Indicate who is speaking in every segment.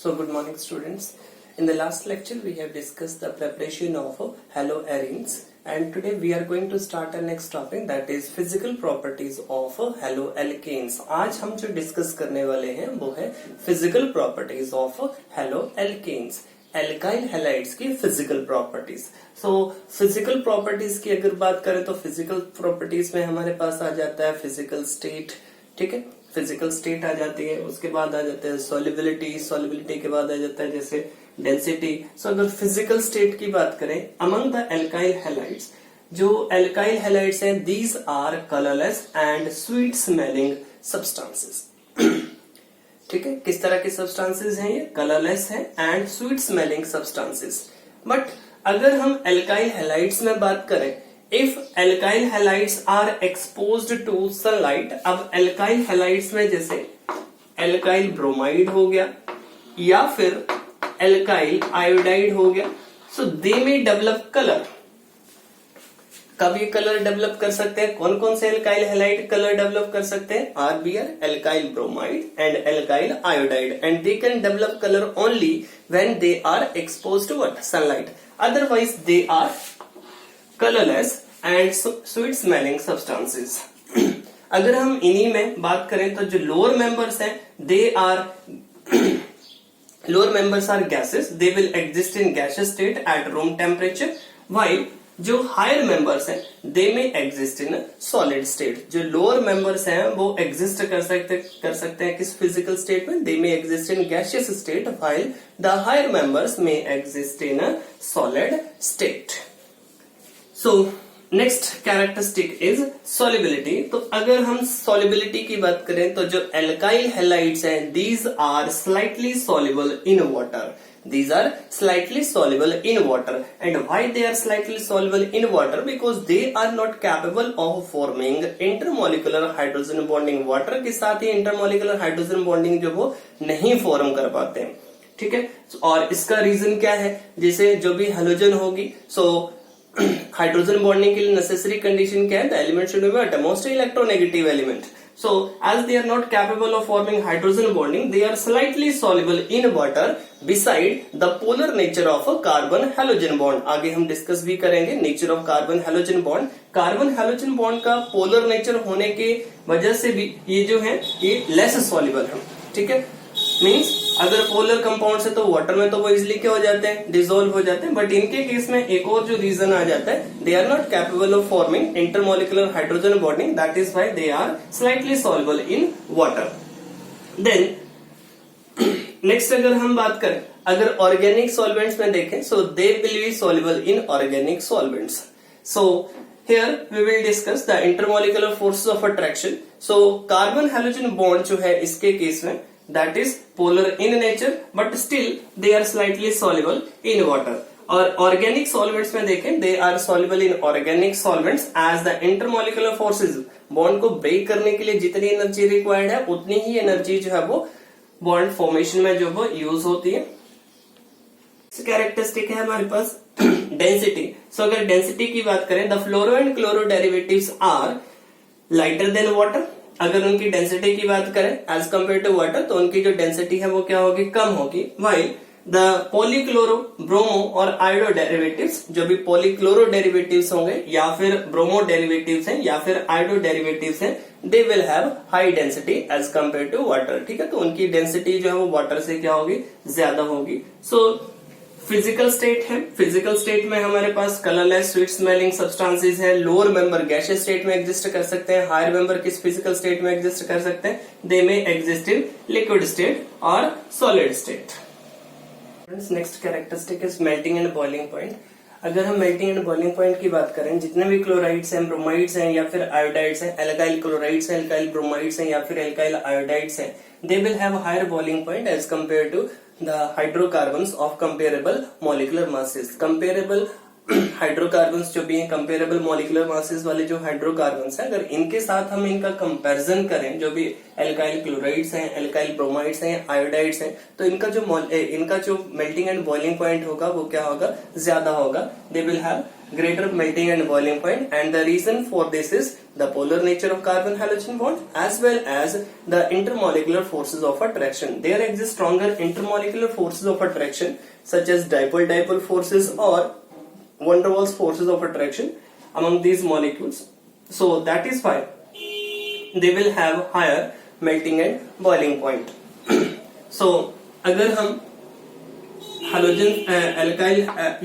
Speaker 1: So good morning students. In the last lecture we have discussed the preparation of haloarenes and today we are going to start our next topic that is physical properties of haloalkanes. आज हम जो discuss करने वाले हैं वो है physical properties of haloalkanes. Alkyl halides की physical properties. So physical properties की अगर बात करें तो फिजिकल प्रॉपर्टीज में हमारे पास आ जाता है फिजिकल स्टेट. ठीक है, फिजिकल स्टेट आ जाती है, उसके बाद आ जाता है सॉल्युबिलिटी, सॉल्युबिलिटी के बाद आ जाता है जैसे डेंसिटी. सो अगर फिजिकल स्टेट की बात करें अमंग द एल्काइल हैलाइड्स, जो एल्काइल हैलाइड्स हैं these are colourless and sweet smelling substances. ठीक है, किस तरह के सब्सटेंसेस हैं ये? कलरलेस है and sweet smelling substances. But अगर हम एल्काइल हैलाइड्स में बात करें, if alkyl halides are exposed to sunlight, अब एल्काइल हैलाइड्स में जैसे एल्काइल ब्रोमाइड हो गया या फिर एल्काइल आयोडाइड हो गया, सो दे में डेवलप कलर. कब ये कलर डेवलप कर सकते हैं? कौन कौन से एल्काइल हैलाइड कलर डेवलप कर सकते हैं? R B R, alkyl bromide and alkyl iodide, and they can develop colour only when they are exposed to what? Sunlight. Otherwise they are colourless and sweet smelling substances. अगर हम इन्हीं में बात करें तो जो लोअर मेंबर्स हैं they are lower members are gases, they will exist in gaseous state at room temperature, while जो हायर मेंबर्स हैं दे में एग्जिस्ट इन सॉलिड स्टेट. जो लोअर मेंबर्स हैं वो एग्जिस्ट कर सकते हैं किस फिजिकल स्टेट में? दे में exist in gaseous state, while the higher members में exist in solid state. So next characteristic is solubility. तो अगर हम सॉल्युबिलिटी की बात करें तो जो एल्काइल हैलाइड्स हैं these are slightly soluble in water. These are slightly soluble in water. And why they are slightly soluble in water? Because they are not capable of forming intermolecular hydrogen bonding. Water के साथ ही intermolecular hydrogen bonding जो वो नहीं form कर पाते हैं. ठीक है, और इसका रीजन क्या है? जैसे जो भी हेलोजन होगी, सो हाइड्रोजन बॉन्डिंग के लिए नेसेसरी कंडीशन क्या है? The element should be a most electronegative element. So, as they are not capable of forming hydrogen bonding, they are slightly soluble in water beside the polar nature of a carbon halogen bond. आगे हम discuss भी करेंगे nature of carbon halogen bond. Carbon halogen bond का polar nature होने के वजह से भी ये जो है ये लेस सॉल्युबल है. ठीक है, मीन्स अगर पोलर कंपाउंड्स है तो वाटर में तो वो इजिली क्या हो जाते हैं? डिसॉल्व हो जाते हैं. बट इनके केस में एक और जो रीजन आ जाता है, they are not capable of forming intermolecular hydrogen bonding, that is why they are slightly soluble in water. Then next अगर हम बात करें, अगर ऑर्गेनिक सॉल्वेंट्स में देखें, so they will be soluble in organic solvents. So here we will discuss the intermolecular forces of attraction. So carbon halogen bond जो है इसके केस में that is polar in nature but still they are slightly soluble in water. और organic solvents में देखें they are soluble in organic solvents as the intermolecular forces bond को break करने के लिए जितनी एनर्जी रिक्वायर्ड है उतनी ही एनर्जी जो है वो बॉन्ड फॉर्मेशन में जो वो यूज होती है. कैरेक्टरिस्टिक है हमारे पास डेंसिटी. सो अगर डेंसिटी की बात करें, the fluoro and chloro derivatives are lighter than water. अगर उनकी डेंसिटी की बात करें एज कंपेयर टू वाटर तो उनकी जो डेंसिटी है वो क्या होगी? कम होगी. व्हाइल द पॉलीक्लोरो, ब्रोमो और आयोडो डेरिवेटिव्स, जो भी पॉलीक्लोरो डेरिवेटिव्स होंगे या फिर ब्रोमो डेरिवेटिव्स हैं या फिर आयोडो डेरिवेटिव्स हैं, they will have high density as compare to water. ठीक है, तो उनकी डेंसिटी जो है वो वाटर से क्या होगी? ज्यादा होगी. सो फिजिकल स्टेट है, फिजिकल स्टेट में हमारे पास कलरलेस स्वीट स्मेलिंग सब्सटेंसेस है. लोअर मेंबर गैसियस स्टेट में एग्जिस्ट कर सकते हैं. हायर मेंबर किस फिजिकल स्टेट में एग्जिस्ट कर सकते हैं? दे में एग्जिस्ट इन लिक्विड स्टेट और solid state. Next characteristic is melting and boiling point. अगर हम मेल्टिंग एंड बॉइलिंग पॉइंट की बात करें, जितने भी क्लोराइड्स हैं, ब्रोमाइड्स हैं या फिर आयोडाइड्स हैं, एल्काइल क्लोराइड्स हैं, एल्काइल ब्रोमाइड्स हैं या फिर एल्काइल आयोडाइड्स हैं, they will have higher boiling point as compare to the hydrocarbons of comparable molecular masses. Comparable hydrocarbons जो भी हैं, कंपेरेबल मॉलिक्यूलर मासेस वाले जो हाइड्रोकार्बन्स हैं, अगर इनके साथ हम इनका कंपैरिजन करें, जो भी एल्काइल क्लोराइड्स हैं, एल्काइल ब्रोमाइड्स हैं, आयोडाइड्स हैं, तो इनका जो मेल्टिंग एंड बॉइलिंग पॉइंट होगा वो क्या होगा, ज्यादा होगा. दे will have greater melting and boiling point, and the reason for this is the polar nature of carbon halogen bond as well as the intermolecular forces of attraction. There exist stronger intermolecular forces of attraction such as dipole-dipole forces or van der Waals forces of attraction among these molecules. So that is why they will have higher melting and boiling point. So अगर हम hydrogen alkyl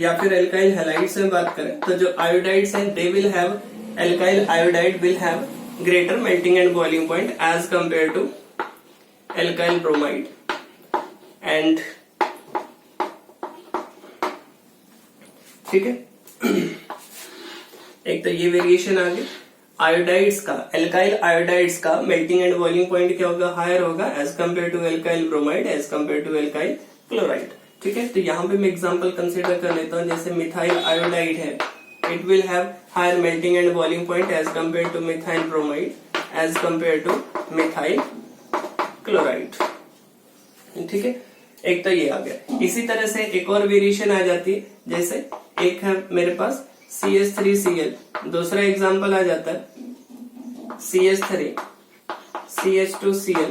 Speaker 1: या फिर alkyl halides में बात करें, तो जो iodides हैं they will have, alkyl iodide will have greater melting and boiling point as compare to alkyl bromide. And ठीक है, एक तो ये वेरिएशन आ गई. आयोडाइड्स का, एल्काइल आयोडाइड्स का मेल्टिंग एंड बॉइलिंग पॉइंट क्या होगा, हायर होगा as compare to alkyl bromide, as compare to alkyl chloride. ठीक है, तो यहाँ पे मैं एग्जांपल कंसीडर कर लेता हूँ. जैसे मिथाइल आयोडाइड है, it will have higher melting and boiling point as compare to methyl bromide, as compare to methyl chloride. ठीक है, एक तो ये आ गया. इसी तरह से एक और वेरिएशन आ जाती है. जैसे एक है मेरे पास CH3Cl, दूसरा एग्जाम्पल आ जाता है CH3 CH2Cl,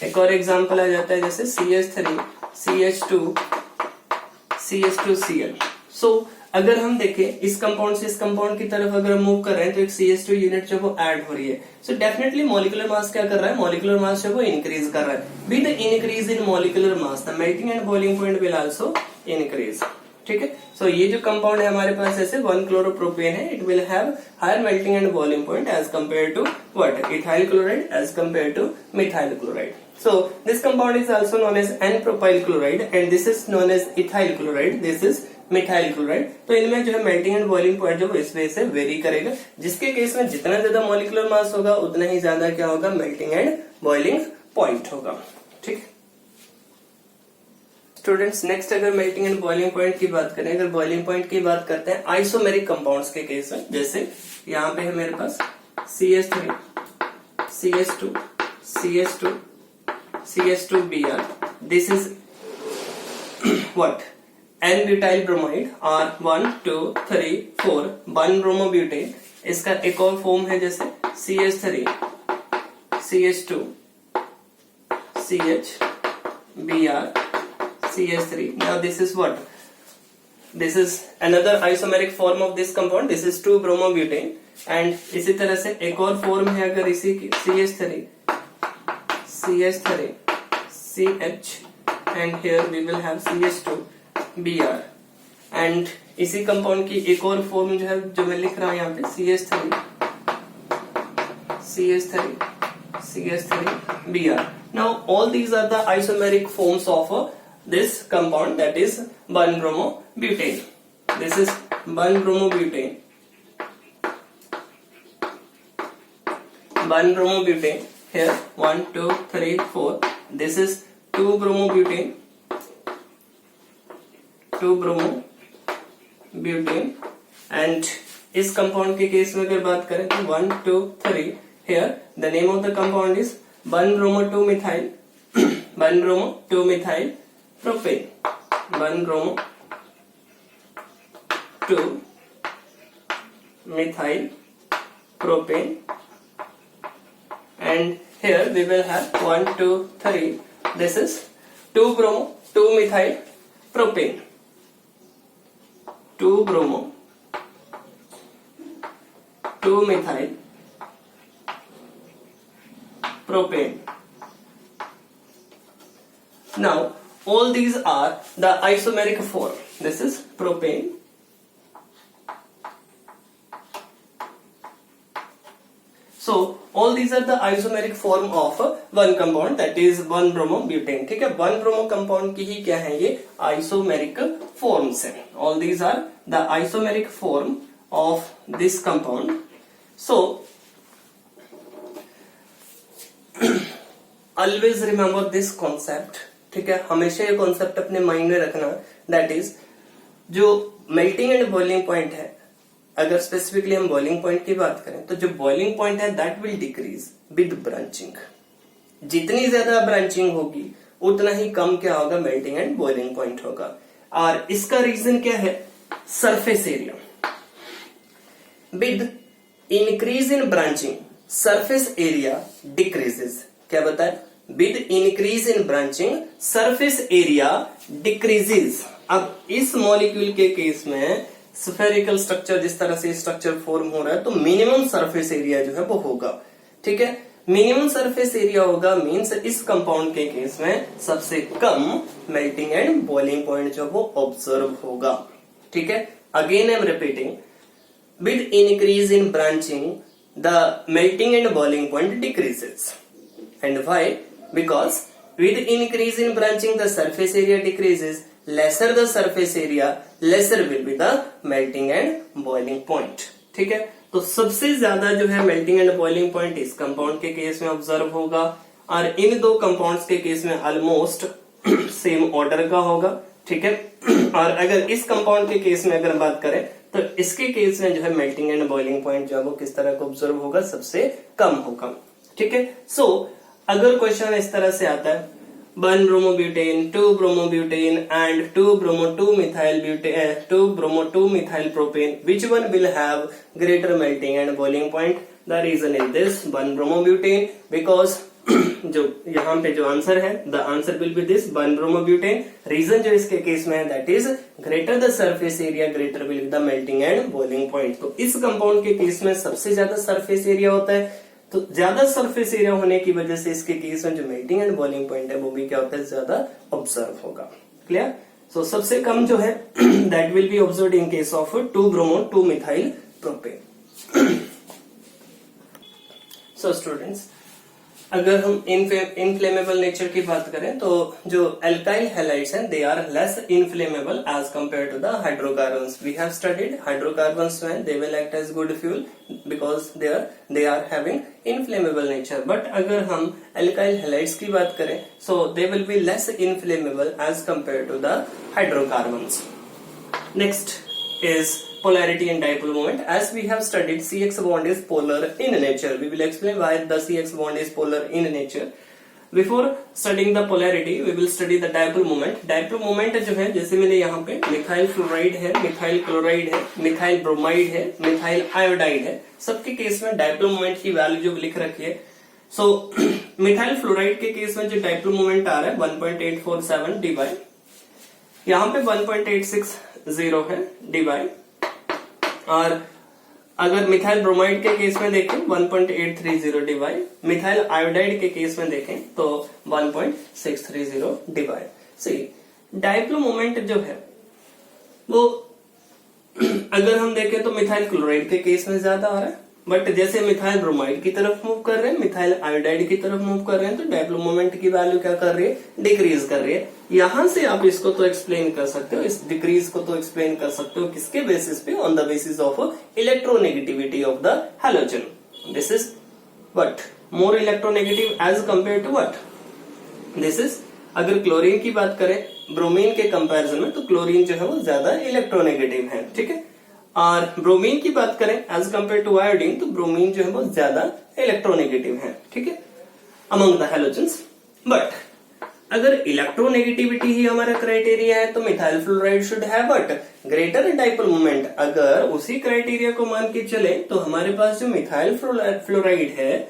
Speaker 1: एक और एग्जाम्पल आ जाता है जैसे CH3 CH2 CH2Cl. सो अगर हम देखें इस कंपाउंड से इस कंपाउंड की तरफ अगर हम मूव कर रहे हैं तो एक CH2 यूनिट जो वो ऐड हो रही है. सो डेफिनेटली मॉलिक्यूलर मास क्या कर रहा है, मॉलिक्यूलर मास जो वो इंक्रीज कर रहा है. With the increase in molecular mass the melting and boiling point will also increase. ठीक है, सो ये जो कंपाउंड है हमारे पास जैसे 1-क्लोरोप्रोपेन है, it will have higher melting and boiling point as compare to what, ethyl chloride as compare to methyl chloride. So this compound is also known as N-propyl chloride and this is known as ethyl chloride. This is methyl chloride. तो इनमें जो है melting and boiling point जो इस वजह से very करेगा, जिसके केस में जितना ज्यादा मॉलिक्यूलर मास होगा उतना ही ज्यादा क्या होगा, मेल्टिंग एंड बॉइलिंग पॉइंट होगा. ठीक स्टूडेंट्स, नेक्स्ट अगर मेल्टिंग एंड बॉइलिंग पॉइंट की बात करें, अगर बॉइलिंग पॉइंट की बात करते हैं आइसोमेरिक कंपाउंड्स के केस में, जैसे यहाँ पे है मेरे पास CH3 CH2 CH2 CH2Br. This is what, N-butyl bromide or 1 2 3 4 1-bromobutane. इसका एक और फॉर्म है जैसे CH3 CH2 CH Br CH3. Now this is what, this is another isomeric form of this compound. This is 2-bromobutane. and इसी तरह से एक और फॉर्म है अगर इसी की CH3 CH and here we will have CH2 Br. and इसी कंपाउंड की एक और फॉर्म जो है जो मैं लिख रहा हूं यहाँ पे CH3 Br. Now all these are the isomeric forms of this compound, that is 1-bromobutane. This is 1-bromobutane. 1-bromobutane. Here 1 2 3 4. This is 2-bromobutane. 2-bromobutane. and इस कंपाउंड के केस में अगर बात करें तो 1 2 3. Here the name of the compound is 1-bromo-2-methyl 1-bromo-2-methyl propane. 1-bromo-2-methyl propane. and here we will have 1 2 3. This is 2-bromo-2-methyl propane. 2-bromo-2-methyl propane. Now all these are the isomeric form. This is propane. So all these are the isomeric form of one compound, that is 1-bromobutane. ठीक है, 1-bromo compound की ही क्या है, ये isomeric forms है. All these are the isomeric form of this compound. So always remember this concept. ठीक है, हमेशा ये कॉन्सेप्ट अपने माइंड में रखना, दैट इज जो मेल्टिंग एंड बॉइलिंग पॉइंट है, अगर स्पेसिफिकली हम बॉइलिंग पॉइंट की बात करें तो जो बॉइलिंग पॉइंट है that will decrease with branching. जितनी ज्यादा ब्रांचिंग होगी उतना ही कम क्या होगा, मेल्टिंग एंड बॉइलिंग पॉइंट होगा। और इसका रीजन क्या है, surface area. With increase in branching surface area decreases. क्या बताया, with increase in branching surface area decreases. अब इस मॉलिक्यूल के केस में स्फेरिकल स्ट्रक्चर, जिस तरह से स्ट्रक्चर फॉर्म हो रहा है, तो मिनिमम सरफेस एरिया जो है वो होगा। ठीक है, मिनिमम सरफेस एरिया होगा मींस इस कंपाउंड के केस में सबसे कम मेल्टिंग एंड बॉइलिंग पॉइंट जो वो ऑब्जर्व होगा। ठीक है, again I am repeating, with increase in branching the melting and boiling point decreases. And why, because with increase in branching the surface area decreases, lesser the surface area, lesser will be the melting and boiling point। ठीक है, तो सबसे ज्यादा जो है melting and boiling point इस compound के case में ऑब्जर्व होगा, और इन दो कंपाउंड्स के केस में ऑलमोस्ट सेम ऑर्डर का होगा। ठीक है, और अगर इस कंपाउंड के केस में अगर बात करें तो इसके केस में जो है मेल्टिंग एंड बॉइलिंग पॉइंट जो है वो किस तरह का ऑब्जर्व होगा, सबसे कम होगा। ठीक है, सो अगर क्वेश्चन इस तरह से आता है 1 bromobutane 2 bromobutane and 2 bromo 2 methyl butane 2 bromo 2 methyl propane, which one will have greater melting and boiling point? The reason is this 1 bromobutane, because जो यहाँ पे जो आंसर है, the answer will be this 1 bromobutane. Reason जो इसके case में है that is greater the surface area, greater will be the melting and boiling point. तो इस कंपाउंड के केस में सबसे ज्यादा सरफेस एरिया होता है, तो ज्यादा सरफेस एरिया होने की वजह से इसके केस में जो मेल्टिंग एंड बॉइलिंग पॉइंट है वो भी क्या होता है, ज्यादा ऑब्जर्व होगा। क्लियर? सो सबसे कम जो है that will B observed in case of 2 bromo 2 methyl propane. So students, अगर हम इनफ्लेमेबल नेचर की बात करें तो जो एल्काइल हैलाइड्स हैं they are less inflammable as compare to the hydrocarbons. We have studied hydrocarbons में they will act as good fuel because they are having inflammable nature, but अगर हम एल्काइल हैलाइड्स की बात करें so they will be less inflammable as compare to the hydrocarbons. Next is polarity and dipole moment. As we have studied, CX bond is polar in nature. We will explain why the CX bond is polar in nature. Before studying the polarity, we will study the dipole moment. Dipole moment जो है, जैसे मैंने यहाँ पे methyl fluoride है, methyl chloride है, methyl bromide है, methyl iodide है, सबके केस में डाइपोल मोमेंट की वैल्यू जो लिख रखी है। सो मिथाइल फ्लोराइड के केस में जो डाइपोल मोमेंट आ रहा है 1.847 डिवाइड, यहाँ पे 1.860 है डिवाइड, और अगर मिथाइल ब्रोमाइड के केस में देखें 1.830 डिवाइड, मिथाइल आयोडाइड के केस में देखें तो 1.630 डिवाइड। सी डाइपोल मोमेंट जो है वो अगर हम देखें तो मिथाइल क्लोराइड के केस में ज्यादा आ रहा है, बट जैसे मिथाइल ब्रोमाइड की तरफ मूव कर रहे हैं, मिथाइल आयोडाइड की तरफ मूव कर रहे हैं, तो डाइपोल मोमेंट की वैल्यू क्या कर रही है, डिक्रीज कर रही है। यहां से आप इसको तो एक्सप्लेन कर सकते हो, इस डिक्रीज को तो एक्सप्लेन कर सकते हो किसके बेसिस पे, on the basis of electronegativity of the halogen. This is what, more electronegative as compare to what, this is, अगर क्लोरीन की बात करें ब्रोमीन के कंपैरिजन में तो क्लोरीन जो है वो ज्यादा इलेक्ट्रोनेगेटिव है। ठीक है, और ब्रोमीन की बात करें एज कंपेयर टू आयोडीन तो ब्रोमीन जो है वो ज्यादा इलेक्ट्रोनेगेटिव है। ठीक है, अमंग द हैलोजेंस। बट अगर इलेक्ट्रोनेगेटिविटी ही हमारा क्राइटेरिया है तो methyl fluoride should have what, greater dipole moment. अगर उसी क्राइटेरिया को मान के चले तो हमारे पास जो मिथाइल फ्लोराइड है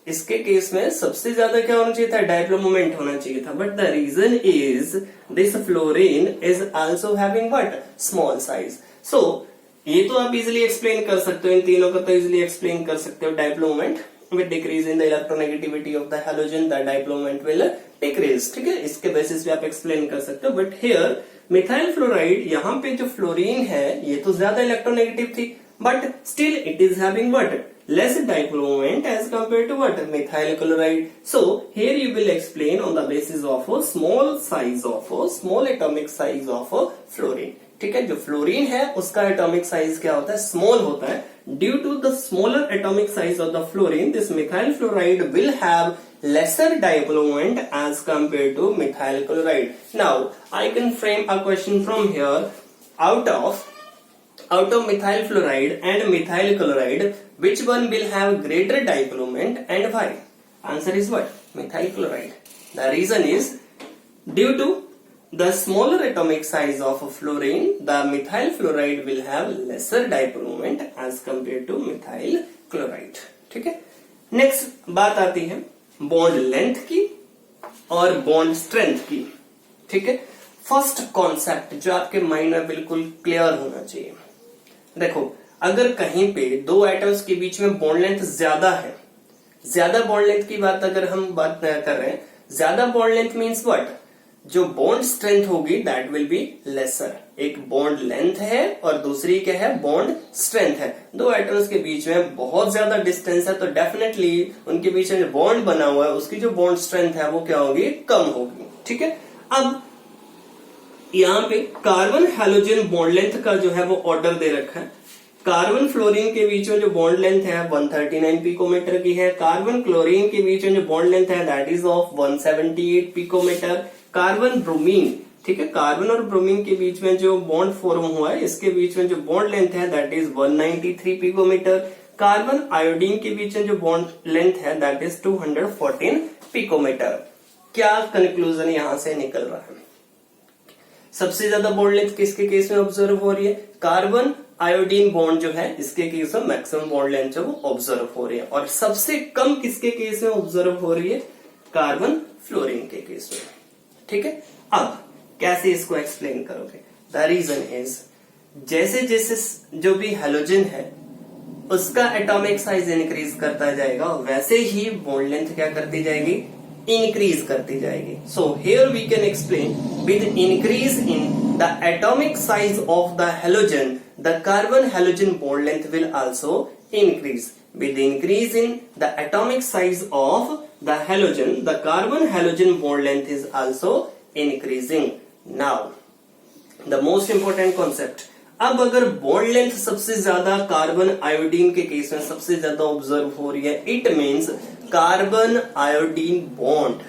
Speaker 1: इसके केस में सबसे ज्यादा क्या होना चाहिए था, डाइपोल मोमेंट होना चाहिए था, but the reason is this fluorine is also having what, small size. So ये तो आप इजिली एक्सप्लेन कर सकते हो, इन तीनों को तो इजिली एक्सप्लेन कर सकते हो। Dipole moment with decrease in the electronegativity of the halogen the dipole moment will decrease. ठीक है, इसके बेसिस पे आप एक्सप्लेन कर सकते हो। बट हियर मिथाइल फ्लोराइड, यहाँ पे जो फ्लोरीन है ये तो ज्यादा इलेक्ट्रोनेगेटिव थी, but still it is having what, less dipole moment as compared to what, methyl chloride. So here you will explain on the basis of a small size of a small atomic size of a fluorine. ठीक है, जो fluorine है उसका atomic size क्या होता है, small होता है। Due to the smaller atomic size of the fluorine this methyl fluoride will have lesser dipole moment as compared to methyl chloride. Now I can frame a question from here out of out of methyl fluoride and methyl chloride, which one will have greater dipole moment and why? Answer is what? Methyl chloride. The reason is due to the smaller atomic size of fluorine, the methyl fluoride will have lesser dipole moment as compared to methyl chloride. ठीक है. Next बात आती है bond length की और bond strength की. ठीक है. फर्स्ट कॉन्सेप्ट जो आपके माइंड में बिल्कुल क्लियर होना चाहिए. देखो, अगर कहीं पे दो एटम्स के बीच में बॉन्ड लेंथ ज्यादा है, ज्यादा बॉन्ड लेंथ की बात अगर हम बात कर रहे हैं, ज्यादा बॉन्ड लेंथ मीन्स व्हाट? जो बॉन्ड स्ट्रेंथ होगी दैट विल बी लेसर. एक बॉन्ड लेंथ है और दूसरी क्या है? बॉन्ड स्ट्रेंथ है. दो एटम्स के बीच में बहुत ज्यादा डिस्टेंस है तो डेफिनेटली उनके बीच में जो बॉन्ड बना हुआ है उसकी जो बॉन्ड स्ट्रेंथ है वो क्या होगी? कम होगी. ठीक है. अब यहाँ पे कार्बन हैलोजन बॉन्ड लेंथ का जो है वो ऑर्डर दे रखा है. कार्बन फ्लोरीन के बीच में जो बॉन्ड लेंथ है 139 पिकोमीटर की है. कार्बन क्लोरीन के बीच में जो बॉन्ड लेंथ है that is of 178 picometre. Carbon bromine, ठीक है, कार्बन और ब्रोमीन के बीच में जो बॉन्ड फॉर्म हुआ है इसके बीच में जो बॉन्ड लेंथ है that is 193 picometre. Carbon iodine के बीच में जो बॉन्ड लेंथ है दैट इज 214 पिकोमीटर. क्या कंक्लूजन यहां से निकल रहा है? सबसे ज्यादा बॉन्ड लेंथ किसके केस में ऑब्जर्व हो रही है? कार्बन आयोडीन बॉन्ड जो है इसके केस में मैक्सिमम बॉन्ड लेंथ जो वो ऑब्जर्व हो रही है. और सबसे कम किसके केस में ऑब्जर्व हो रही है? कार्बन फ्लोरीन के केस में. ठीक है. अब कैसे इसको एक्सप्लेन करोगे? द रीजन इज जैसे जैसे जो भी हेलोजन है उसका एटॉमिक साइज इंक्रीज करता जाएगा वैसे ही बॉन्ड लेंथ क्या करती जाएगी? इंक्रीज करती जाएगी. So here we can explain with increase in the atomic size of the halogen the carbon halogen bond length will also increase. With the increase in the atomic size of the halogen, the carbon halogen bond length is also increasing. Now, the most important concept. अब अगर bond length सबसे ज्यादा carbon iodine के case में सबसे ज्यादा observe हो रही है, it means carbon iodine bond,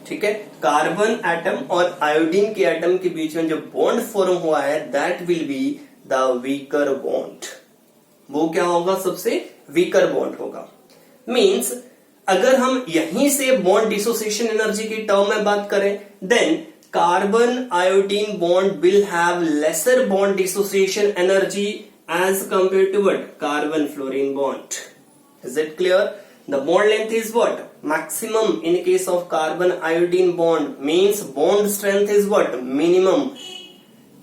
Speaker 1: ठीक है, कार्बन एटम और आयोडीन के एटम के बीच में जो बॉन्ड फॉर्म हुआ है that will be the weaker bond. वो क्या होगा? सबसे वीकर बॉन्ड होगा. मींस अगर हम यहीं से बॉन्ड डिसोसिएशन एनर्जी की टर्म में बात करें then carbon iodine bond will have lesser bond dissociation energy as compare to what? Carbon fluorine bond. Is it clear? The bond length is what? Maximum in case of carbon iodine bond. Means bond strength is what? Minimum.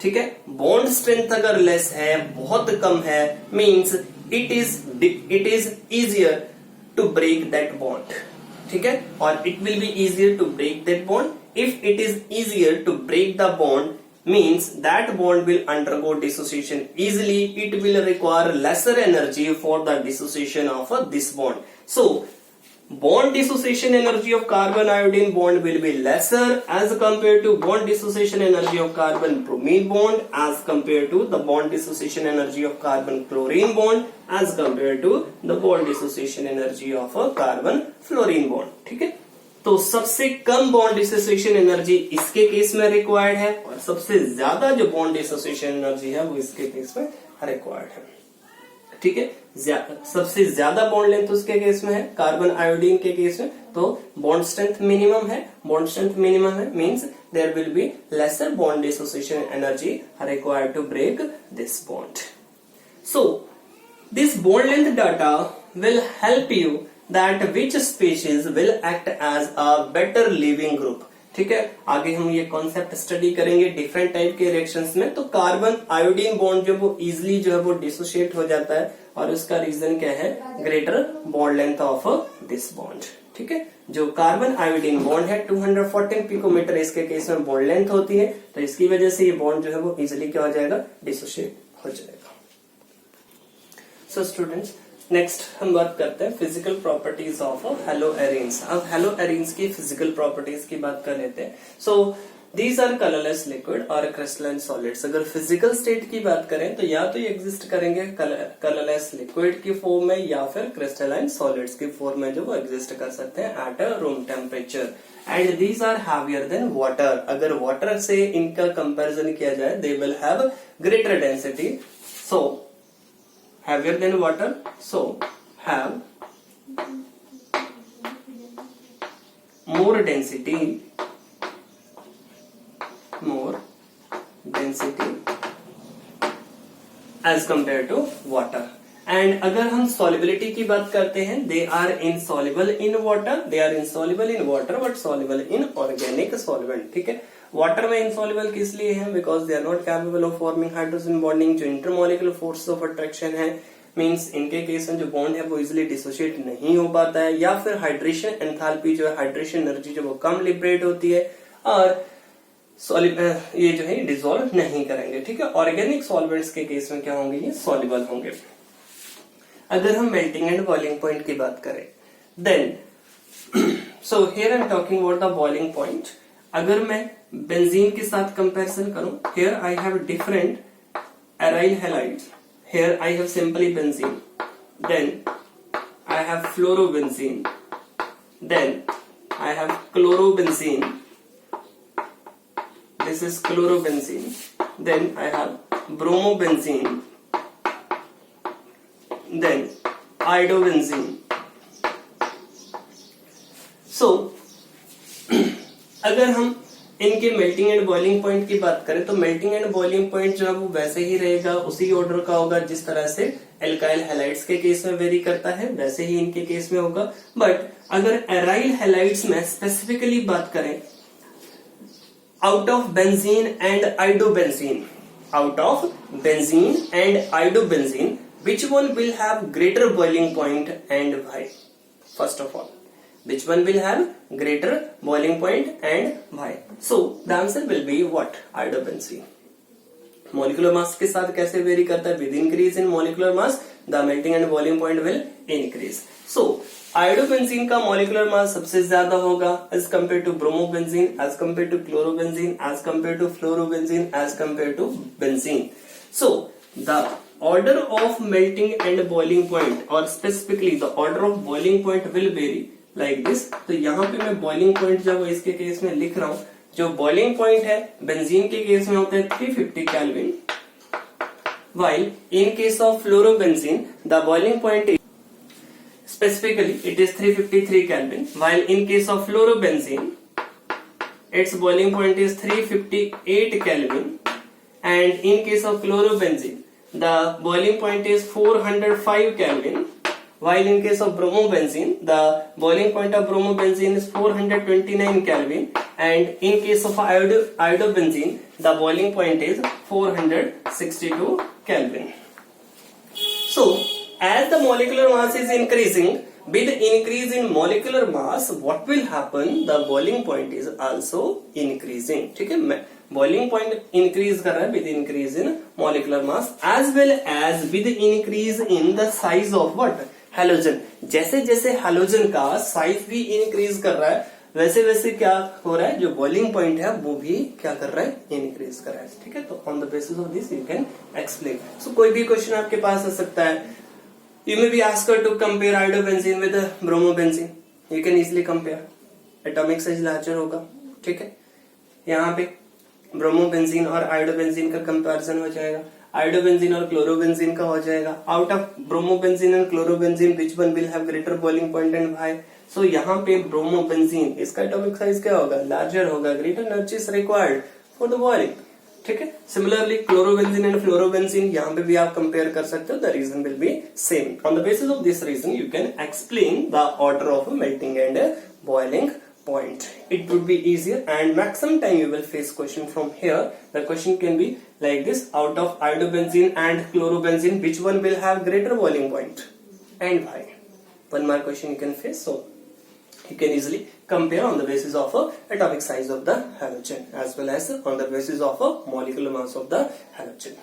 Speaker 1: ठीक है. Bond strength अगर less है, बहुत कम है, means it is easier to break that bond. ठीक है. और it will be easier to break that bond. If it is easier to break the bond means that bond will undergo dissociation easily. It will require lesser energy for the dissociation of this bond. So bond dissociation energy of carbon iodine bond will be lesser as compared to bond dissociation energy of carbon bromine bond, as compared to the bond dissociation energy of carbon chlorine bond, as compared to the bond dissociation energy of a carbon fluorine bond. ठीक है. तो सबसे कम bond dissociation energy इसके case में required है और सबसे ज्यादा जो बॉन्ड डिसोसिएशन एनर्जी है वो इसके केस में रिक्वायर्ड है. ठीक है. सबसे ज्यादा बॉन्ड लेंथ उसके केस में है कार्बन आयोडीन के केस में. तो बॉन्ड स्ट्रेंथ मिनिमम है. बॉन्ड स्ट्रेंथ मिनिमम है means there will be lesser bond dissociation energy required to break this bond. So this bond length data will help you that which species will act as a better living group. ठीक है. आगे हम ये concept study करेंगे different type के reactions में. तो carbon iodine bond जो वो इजिली जो है वो डिसोशिएट हो जाता है और उसका रीजन क्या है? Greater bond length of this bond. ठीक है. जो कार्बन आयोडीन बॉन्ड है 214 पिकोमीटर इसके केस में बॉन्ड लेंथ होती है. तो इसकी वजह से ये बॉन्ड जो है वो इजिली क्या हो जाएगा? डिसोशिएट हो जाएगा. सो स्टूडेंट्स, नेक्स्ट हम बात करते हैं physical properties of halo arenes. अब हेलो एरीन्स की फिजिकल प्रॉपर्टीज की बात कर लेते हैं. So these are colourless liquid और क्रिस्टलाइन सॉलिड्स. अगर फिजिकल स्टेट की बात करें तो या तो ये एग्जिस्ट करेंगे कलरलेस लिक्विड की फॉर्म में या फिर क्रिस्टलाइन सॉलिड्स की फॉर्म में जो वो एग्जिस्ट कर सकते हैं at a room temperature. And these are heavier than water. अगर वाटर से इनका कंपेरिजन किया जाए they will have greater density. so heavier than water, so have more density as compared to water. And अगर हम सॉल्युबिलिटी की बात करते हैं, they are insoluble in water, they are insoluble in water but soluble in organic solvent. ठीक है, water में insoluble किस लिए है? Because they are not capable of forming hydrogen bonding. जो इंटरमॉलिक्यूलर फोर्स ऑफ अट्रैक्शन है, मीन्स इनके case में जो बॉन्ड है वो इजिली डिसोशिएट नहीं हो पाता है, या फिर हाइड्रेशन एंथैल्पी जो है, हाइड्रेशन एनर्जी जो वो कम लिबरेट होती है, और ये जो है डिसॉल्व नहीं करेंगे। ठीक है, ऑर्गेनिक सॉल्वेंट्स के केस में क्या होंगे? ये सॉल्युबल होंगे। अगर हम मेल्टिंग एंड बॉइलिंग पॉइंट की बात करें, then so here I am talking about the boiling point. अगर मैं बेंजीन के साथ कंपैरिजन करूं, here I have different aryl halides, here I have simply benzene, then I have fluorobenzene, then I have chlorobenzene, this is chlorobenzene, then I have bromobenzene, then iodobenzene. So अगर हम इनके melting and boiling point की बात करें, तो melting and boiling point जो है वो वैसे ही रहेगा, उसी ऑर्डर का होगा जिस तरह से एल्काइल हैलाइड्स के केस में वेरी करता है, वैसे ही इनके केस में होगा। बट अगर एराइल हैलाइड्स में स्पेसिफिकली बात करें, out of benzene and iodobenzene, out of benzene and iodobenzene, which one will have greater boiling point and why? First of all, which one will have greater boiling point and why? So the answer will be what? Iodobenzene. Molecular mass के साथ कैसे very करता है? With increase in molecular mass, the melting and boiling point will increase. So iodobenzene का molecular mass सबसे ज्यादा होगा as compare to bromobenzene, as compare to chlorobenzene, as compare to fluorobenzene, as compare to benzene. So the order of melting and boiling point, और specifically the order of boiling point will vary like this. तो यहाँ पे मैं boiling point जब इसके case में लिख रहा हूं, जो बॉइलिंग पॉइंट है बेंजीन के केस में होता है 350 kelvin, while in case of fluorobenzene the boiling point is specifically it is 353 Kelvin, while in case of fluorobenzene its boiling point is 358 Kelvin, and in case of chlorobenzene the boiling point is 405 Kelvin, while in case of bromobenzene the boiling point of bromobenzene is 429 Kelvin, and in case of iodobenzene the boiling point is 462 Kelvin. So as the molecular mass is increasing, with increase in molecular mass what will happen? The boiling point is also increasing. ठीक है, boiling point increase कर रहा है with increase in molecular mass as well as with increase in the size of what? Halogen. जैसे जैसे halogen का size भी increase कर रहा है, वैसे वैसे क्या हो रहा है? जो बॉइलिंग पॉइंट है वो भी क्या कर रहा है? इंक्रीज कर रहा है। ठीक है, तो on the basis of this you can explain. So कोई भी क्वेश्चन आपके पास आ सकता है। You may be asked to compare iodobenzene with bromobenzene. You can easily compare. Atomic size larger होगा। ठीक है, यहाँ पे ब्रोमोबेंजीन और आयोडोबेंजीन का कंपैरिजन हो जाएगा, आयोडोबेंजीन और क्लोरोबेंजीन का हो जाएगा। Out of bromobenzene and chlorobenzene which one will have greater boiling point and why? So यहाँ पे ब्रोमोबेंजीन इसका एटॉमिक साइज क्या होगा? लार्जर होगा, greater energy is required for the boiling. ठीक है, सिमिलरली क्लोरोबेंजीन एंड फ्लोरोबेंजीन यहाँ पे भी आप कंपेयर कर सकते हो, the reason will be same. On the basis of this reason you can explain the order of melting and boiling point. It would be easier and maximum time you will face question from here. The question can be like this: out of iodobenzene and chlorobenzene, which one will have greater boiling point and why? One more question you can face, so you can easily compare on the basis of atomic size of the halogen as well as on the basis of molecular mass of the halogen.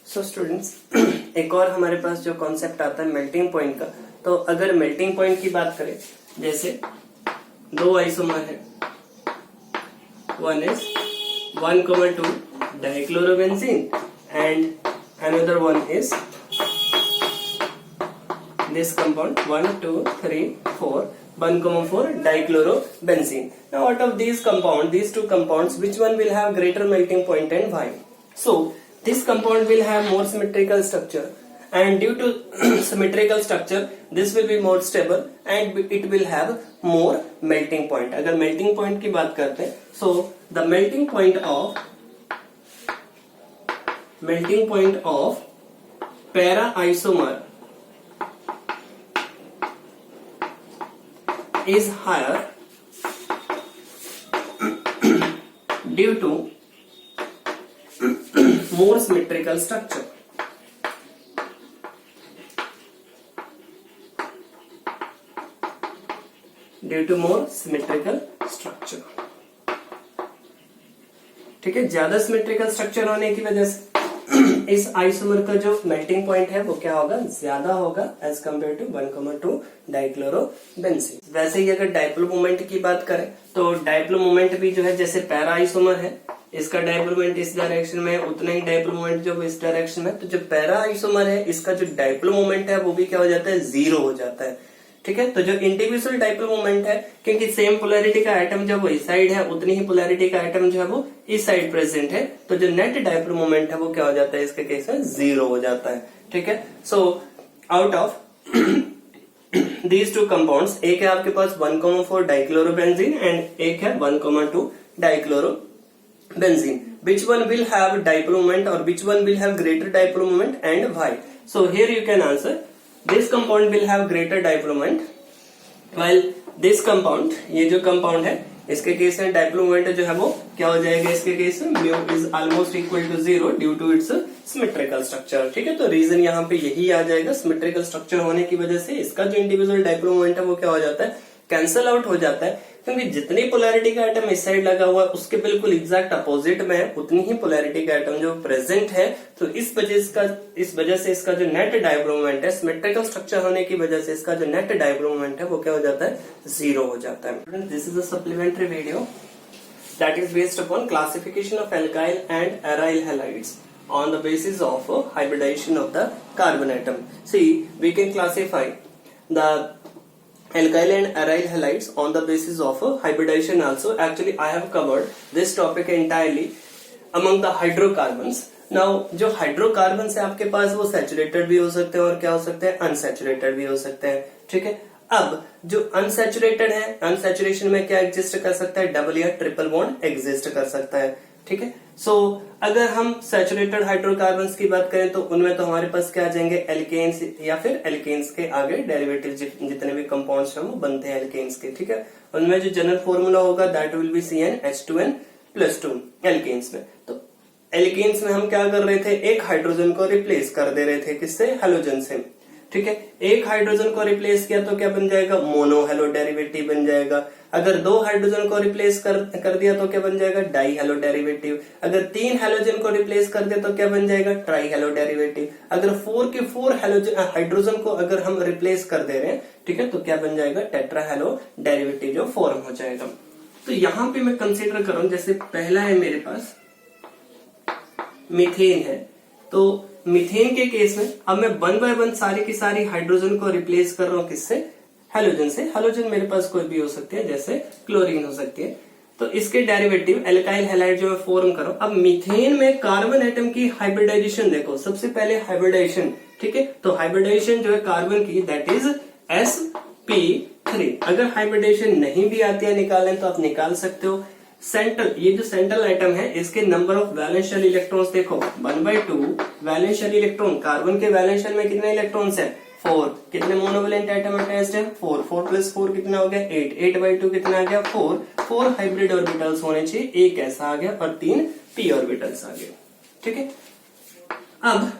Speaker 1: So students, एक और हमारे पास जो concept आता है melting point का, तो अगर melting point की बात करें, जैसे दो आइसोमर है, one is 1,2 dichlorobenzene and another one is this compound 1, 2, 3, 4 1,4 dichlorobenzene. Now out of these two compounds, which one will have greater melting point and why? So this compound will have more symmetrical structure, and due to symmetrical structure this will be more stable and it will have more melting point. अगर melting point की बात करते हैं, so the melting point of para isomer is higher due to more symmetrical structure. Due to more symmetrical structure. ठीक है, ज्यादा symmetrical structure होने की वजह से इस आइसोमर का जो मेल्टिंग पॉइंट है वो क्या होगा, ज्यादा होगा एज कम्पेयर टू 1,2 डाइक्लोरोबेंजीन। वैसे ही अगर डाइपोल मोमेंट की बात करें तो डाइपोल मोमेंट भी जो है जैसे पैरा आइसोमर है, इसका डाइपोल मोमेंट इस डायरेक्शन में है, उतना ही डाइपोल मोमेंट जो इस डायरेक्शन में, तो जो पैरा आइसोमर है इसका जो डाइपोल मोमेंट है वो भी क्या हो जाता है, 0 हो जाता है। ठीक है, तो जो इंडिविजुअल डाइपोल मोमेंट है, क्योंकि सेम पोलैरिटी का एटम जब वो इस साइड है उतनी ही पोलैरिटी का एटम जो है वो इस साइड प्रेजेंट है, तो जो नेट डाइपोल मोमेंट है वो क्या हो जाता है, इसके केस में 0 हो जाता है। ठीक है, so out of these two compounds, एक है आपके पास 1,4 डाइक्लोरोबेंजीन एंड एक है 1,2 dichlorobenzene. Which one will have dipole moment or which one will have greater dipole moment and why? So here you can answer. This compound will have greater dipole moment, while this compound, ये जो compound है इसके case में dipole moment जो है वो क्या हो जाएगा, इसके केस में mu is almost equal to 0 due to its symmetrical structure. ठीक है, तो रीजन यहाँ पे यही आ जाएगा, सिमेट्रिकल स्ट्रक्चर होने की वजह से इसका जो इंडिविजुअल डाइपोल मोमेंट है वो क्या हो जाता है, कैंसल आउट हो जाता है, क्योंकि जितनी पोलैरिटी का एटम इस साइड लगा हुआ है उसके बिल्कुल एग्जैक्ट अपोजिट में है उतनी ही पोलैरिटी का एटम जो प्रेजेंट है, तो इस वजह से इसका जो नेट डाइपोल मोमेंट है, सिमेट्रिकल स्ट्रक्चर होने की वजह से इसका जो नेट डाइपोल मोमेंट है वो क्या हो जाता है, 0 हो जाता है। This is a supplementary video that is based upon classification of alkyl and aryl halides on the basis of hybridization of the carbon atom. See, we can classify the alkyl and aryl halides on the basis of hybridization also. Actually, I have covered this topic entirely among the hydrocarbons. Now, जो hydrocarbons है आपके पास वो saturated भी हो सकते हैं और क्या हो सकते हैं, unsaturated भी हो सकते हैं। ठीक है, अब जो unsaturated है, unsaturation में क्या एग्जिस्ट कर सकता है, डबल या ट्रिपल बॉन्ड एग्जिस्ट कर सकता है। ठीक है, सो अगर हम सैचुरेटेड हाइड्रोकार्बन्स की बात करें तो उनमें तो हमारे पास क्या आ जाएंगे, एल्केन्स या फिर एल्केन्स के आगे डेरिवेटिव जितने भी कंपाउंड्स हैं वो बनते हैं एल्केन्स के। ठीक है, उनमें जो जनरल फॉर्मूला होगा that will be CnH2n+2 alkanes में। तो एल्केन्स में हम क्या कर रहे थे, एक हाइड्रोजन को रिप्लेस कर दे रहे थे, किससे, हेलोजन से। ठीक है, एक हाइड्रोजन को रिप्लेस किया तो क्या बन जाएगा, मोनो हेलो डेरिवेटिव बन जाएगा। अगर 2 हाइड्रोजन को रिप्लेस कर दिया तो क्या बन जाएगा, डाई हेलो डेरिवेटिव। अगर 3 हेलोजन को रिप्लेस कर दिया तो क्या बन जाएगा, ट्राई हेलो डेरिवेटिव। अगर 4 हाइड्रोजन को अगर हम रिप्लेस कर दे रहे हैं, ठीक है, तो क्या बन जाएगा, टेट्रा हेलो डेरिवेटिव जो फॉर्म हो जाएगा। तो यहां पे मैं कंसीडर कर रहा हूं, जैसे पहला है मेरे पास मीथेन है, तो मीथेन के केस में अब मैं 1 बाय 1 सारी की सारी हाइड्रोजन को रिप्लेस कर रहा हूं, किससे, हेलोजन से। हेलोजन मेरे पास कोई भी हो सकती है, जैसे क्लोरीन हो सकती है। तो इसके डेरिवेटिव एल्काइल हैलाइड जो मैं फॉर्म कर रहा हूं, अब मीथेन में कार्बन एटम की हाइब्रिडाइजेशन देखो, सबसे पहले हाइब्रिडाइजेशन। ठीक है, तो हाइब्रिडाइजेशन जो है कार्बन की दैट इज sp3। अगर हाइब्रिडाइजेशन नहीं भी आती है निकालने तो आप निकाल सकते हो। सेंट्रल, ये जो सेंट्रल आइटम है इसके number of valence shell electrons देखो, 1/2 वैलेंस शेल इलेक्ट्रॉन। कार्बन के वैलेंस शेल में कितने इलेक्ट्रॉन्स है, 4। कितने मोनोवेलेंट आइटम अटैच्ड है, 4। 4 + 4 कितना हो गया, 8। 8/2 कितना आ गया, 4। 4 हाइब्रिड ऑर्बिटल्स होने चाहिए, एक ऐसा आ गया और 3 p ऑर्बिटल्स आ गए। ठीक है, अब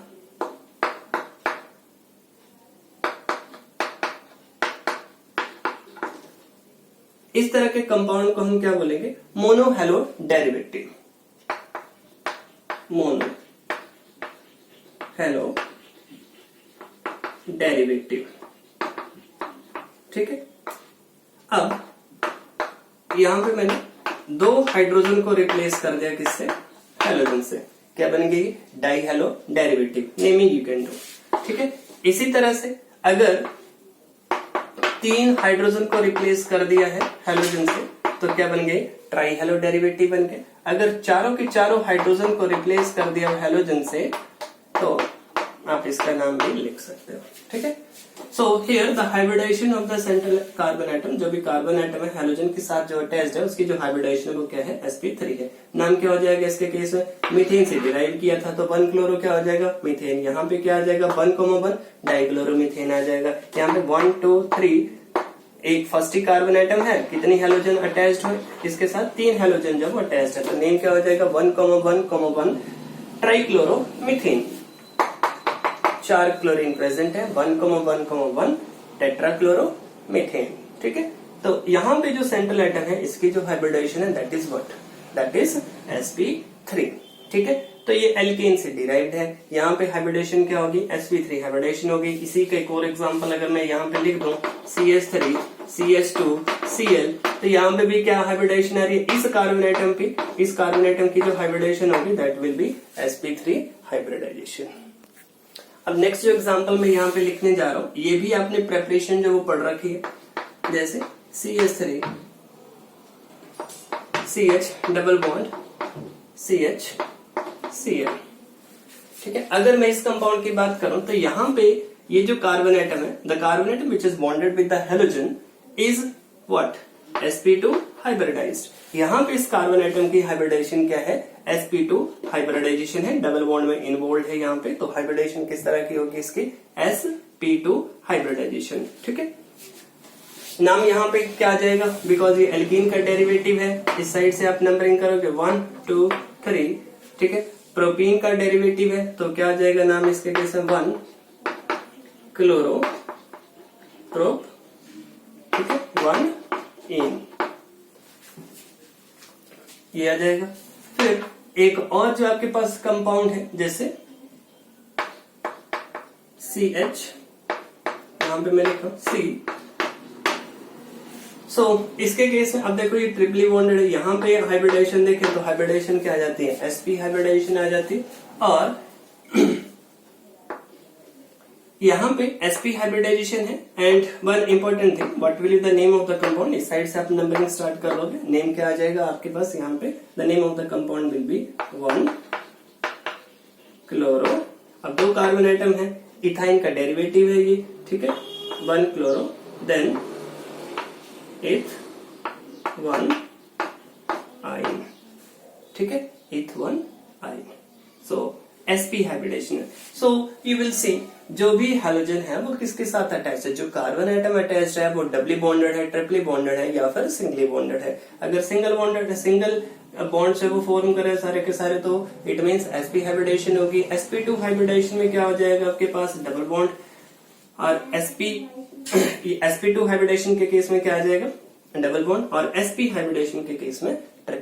Speaker 1: इस तरह के कंपाउंड को हम क्या बोलेंगे, mono hello derivative. Mono hello derivative. ठीक है, अब यहां पे मैंने 2 हाइड्रोजन को रिप्लेस कर दिया, किससे, हेलोजन से। क्या बन गई, die hello derivative. Naming you can do. ठीक है, इसी तरह से अगर 3 हाइड्रोजन को रिप्लेस कर दिया है हेलोजन से, तो क्या बन गए, ट्राई हेलो डेरिवेटिव बन गए। अगर चारों के चारों हाइड्रोजन को रिप्लेस कर दिया हेलोजन से तो आप इसका नाम भी लिख सकते हो, ठीक है। So here the hybridisation of the central carbon atom, जो भी कार्बन एटम है हेलोजन के साथ जो अटैच्ड है उसकी जो हाइब्रिडाइजेशन है वो क्या है, sp3 है। नाम क्या हो जाएगा इसके केस में, मीथेन से डिराइव किया था तो 1 क्लोरो क्या हो जाएगा, मीथेन। यहाँ पे क्या आ जाएगा 1,1 डाइक्लोरोमीथेन आ जाएगा। यहाँ पे 1 2 3 एक फर्स्ट ही कार्बन एटम है, कितनी हेलोजन अटैच्ड है इसके साथ, 3 हेलोजन जब अटैच्ड है तो नेम क्या हो जाएगा 1,1,1 ट्राइक्लोरोमीथेन। 4 क्लोरीन प्रेजेंट है, 1,1,1 टेट्राक्लोरोमीथेन, ठीक है। तो यहाँ पे जो सेंट्रल एटम है इसकी जो हाइब्रिडाइजेशन है that is what, that is sp3, ठीक है। तो ये एल्केन से डिराइव्ड है। यहाँ पे हाइब्रिडेशन क्या होगी, sp3 हाइब्रिडेशन होगी। इसी का एक और एग्जांपल अगर मैं यहाँ पे लिख दूं CH3 CH2 Cl, तो यहाँ पे भी क्या हाइब्रिडेशन आ रही है, इस कार्बन एटम पे, इस कार्बन एटम की जो हाइब्रिडेशन होगी that will be sp3 hybridisation. अब नेक्स्ट जो एग्जांपल मैं यहाँ पे लिखने जा रहा हूँ, ये भी आपने प्रेपरेशन जो वो पढ़ रखी है, जैसे CH3 CH double bond CH Cl, ठीक है। अगर मैं इस कंपाउंड की बात करूं तो यहाँ पे ये जो कार्बन एटम है, the carbon atom which is bonded with the halogen is what, sp2 hybridised. यहाँ पे इस कार्बन एटम की हाइब्रिडाइजेशन क्या है, sp2 हाइब्रिडाइजेशन है, डबल बॉन्ड में इन्वॉल्व है यहाँ पे। तो हाइब्रिडाइजेशन किस तरह की होगी इसकी, sp2 हाइब्रिडाइजेशन, ठीक है। नाम यहाँ पे क्या आ जाएगा, बिकॉज ये एल्कीन का डेरिवेटिव है, इस साइड से आप नंबरिंग करोगे 1 2 3, ठीक है। प्रोपीन का डेरिवेटिव है तो क्या आ जाएगा नाम इसके केस में 1 क्लोरो प्रोप, ठीक है, 1 इन, ये आ जाएगा। फिर एक और जो आपके पास कंपाउंड है जैसे CH, यहां पे मैं लिखा C। सो इसके केस में अब देखो ये ट्रिपली बॉन्डेड है, यहाँ पे हाइब्रिडाइजेशन देखें तो हाइब्रिडाइजेशन क्या आ जाती है, sp हाइब्रिडाइजेशन आ जाती है। और यहाँ पे sp हाइब्रिडाइजेशन है। And one important thing, what will the name of the compound, इस साइड से आप नंबरिंग स्टार्ट कर लोगे, नेम क्या आ जाएगा आपके पास यहाँ पे, the name of the compound will be 1 chloro. अब 2 कार्बन एटम है, इथाइन का डेरिवेटिव है ये, ठीक है, 1 क्लोरो, देन इथ 1 आइन, ठीक है, इथ 1 आइन। सो sp हाइब्रिडेशन है। सो यू विल सी जो भी हेलोजन है वो किसके साथ अटैच है, जो कार्बन एटम अटैच्ड है वो डबली बॉन्डेड है, ट्रिपली बॉन्डेड है या फिर सिंगली बॉन्डेड है। अगर सिंगल बॉन्डेड है, सिंगल बॉन्ड से वो फॉर्म करे सारे के सारे, तो इट मींस sp हाइब्रिडेशन होगी। sp2 हाइब्रिडेशन में क्या हो जाएगा आपके पास डबल बॉन्ड, और sp2 हाइब्रिडेशन के केस में क्या आ जाएगा डबल बॉन्ड, और sp हाइब्रिडेशन के केस में